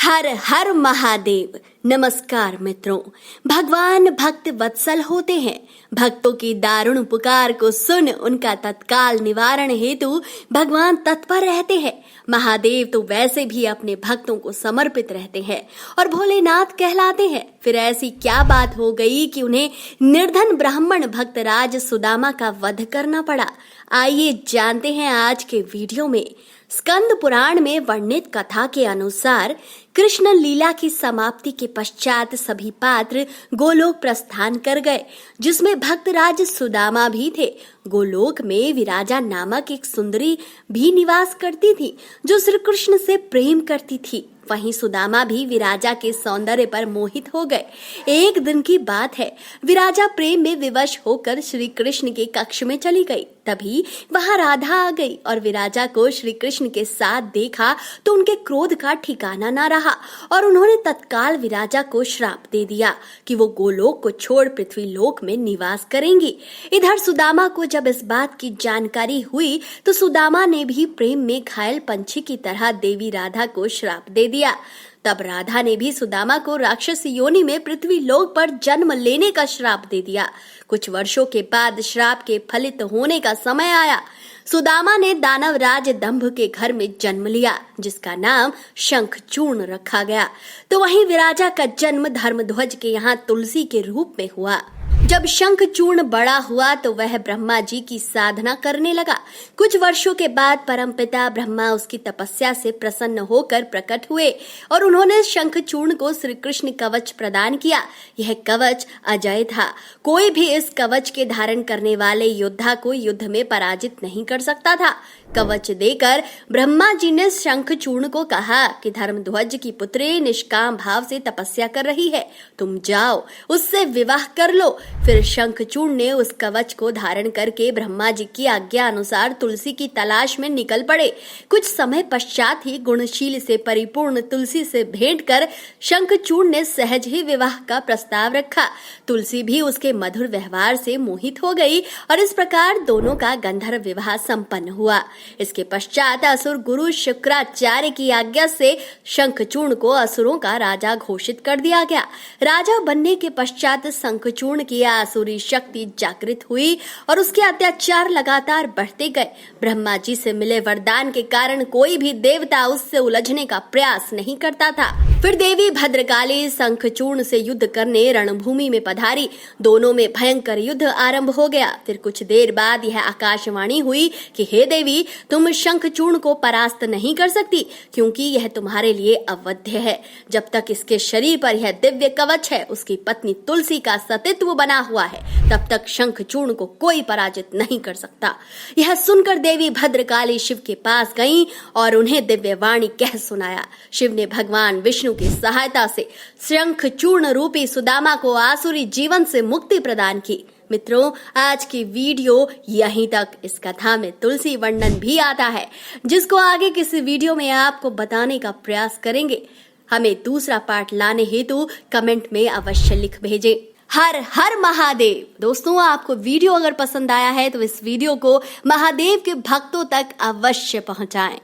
हर हर महादेव। नमस्कार मित्रों, भगवान भक्त वत्सल होते हैं। भक्तों की दारुण पुकार को सुन उनका तत्काल निवारण हेतु भगवान तत्पर रहते हैं। महादेव तो वैसे भी अपने भक्तों को समर्पित रहते हैं और भोलेनाथ कहलाते हैं। फिर ऐसी क्या बात हो गई कि उन्हें निर्धन ब्राह्मण भक्तराज सुदामा का वध करना पड़ा? आइए जानते हैं आज के वीडियो में। स्कंद पुराण में वर्णित कथा के अनुसार कृष्ण लीला की समाप्ति के पश्चात सभी पात्र गोलोक प्रस्थान कर गए, जिसमें भक्तराज सुदामा भी थे। गोलोक में विराजा नामक एक सुंदरी भी निवास करती थी, जो श्री कृष्ण से प्रेम करती थी। वहीं सुदामा भी विराजा के सौंदर्य पर मोहित हो गए। एक दिन की बात है, विराजा प्रेम में विवश होकर श्री कृष्ण के कक्ष में चली गई। तभी वहां राधा आ गई और विराजा को श्री कृष्ण के साथ देखा तो उनके क्रोध का ठिकाना न रहा और उन्होंने तत्काल विराजा को श्राप दे दिया कि वो गोलोक को छोड़ पृथ्वी लोक में निवास करेंगी। इधर सुदामा को जब इस बात की जानकारी हुई तो सुदामा ने भी प्रेम में घायल पंछी की तरह देवी राधा को श्राप दे दिया। तब राधा ने भी सुदामा को राक्षस योनि में पृथ्वी लोक पर जन्म लेने का श्राप दे दिया। कुछ वर्षों के बाद श्राप के फलित होने का समय आया। सुदामा ने दानवराज दंभ के घर में जन्म लिया, जिसका नाम शंखचूर्ण रखा गया। तो वहीं विराजा का जन्म धर्मध्वज के यहाँ तुलसी के रूप में हुआ। जब शंखचूर्ण बड़ा हुआ तो वह ब्रह्मा जी की साधना करने लगा। कुछ वर्षों के बाद परमपिता ब्रह्मा उसकी तपस्या से प्रसन्न होकर प्रकट हुए और उन्होंने शंखचूर्ण को श्री कृष्ण कवच प्रदान किया। यह कवच अजय था। कोई भी इस कवच के धारण करने वाले योद्धा को युद्ध में पराजित नहीं कर सकता था। कवच देकर ब्रह्मा जी ने शंखचूर्ण को कहा कि धर्मध्वज की पुत्री निष्काम भाव से तपस्या कर रही है, तुम जाओ उससे विवाह कर लो। फिर शंखचूर्ण ने उस कवच को धारण करके ब्रह्मा जी की आज्ञा अनुसार तुलसी की तलाश में निकल पड़े। कुछ समय पश्चात ही गुणशील से परिपूर्ण तुलसी से भेंट कर शंखचूर्ण ने सहज ही विवाह का प्रस्ताव रखा। तुलसी भी उसके मधुर व्यवहार से मोहित हो गई और इस प्रकार दोनों का गंधर्व विवाह संपन्न हुआ। इसके पश्चात असुर गुरु शुक्राचार्य की आज्ञा से शंखचूर्ण को असुरों का राजा घोषित कर दिया गया। राजा बनने के पश्चात शंखचूर्ण की आसुरी शक्ति जागृत हुई और उसके अत्याचार लगातार बढ़ते गए। ब्रह्मा जी से मिले वरदान के कारण कोई भी देवता उससे उलझने का प्रयास नहीं करता था। फिर देवी भद्रकाली शंखचूर्ण से युद्ध करने रणभूमि में पधारी। दोनों में भयंकर युद्ध आरंभ हो गया। फिर कुछ देर बाद यह आकाशवाणी हुई कि हे देवी, तुम शंखचूर्ण को परास्त नहीं कर सकती, क्योंकि यह तुम्हारे लिए अवध्य है। जब तक इसके शरीर पर यह दिव्य कवच है, उसकी पत्नी तुलसी का सतीत्व बना हुआ है, तब तक शंखचूर्ण को कोई पराजित नहीं कर सकता। यह सुनकर देवी भद्रकाली शिव के पास गईं और उन्हें दिव्य वाणी कह सुनाया। शिव ने भगवान विष्णु की सहायता से शंखचूर्ण रूपी सुदामा को आसुरी जीवन से मुक्ति प्रदान की। मित्रों, आज की वीडियो यहीं तक। इस कथा में तुलसी वर्णन भी आता है, जिसको आगे किसी वीडियो में आपको बताने का प्रयास करेंगे। हमें दूसरा पार्ट लाने हेतु कमेंट में अवश्य लिख भेजें। हर हर महादेव। दोस्तों, आपको वीडियो अगर पसंद आया है तो इस वीडियो को महादेव के भक्तों तक अवश्य पहुंचाएं।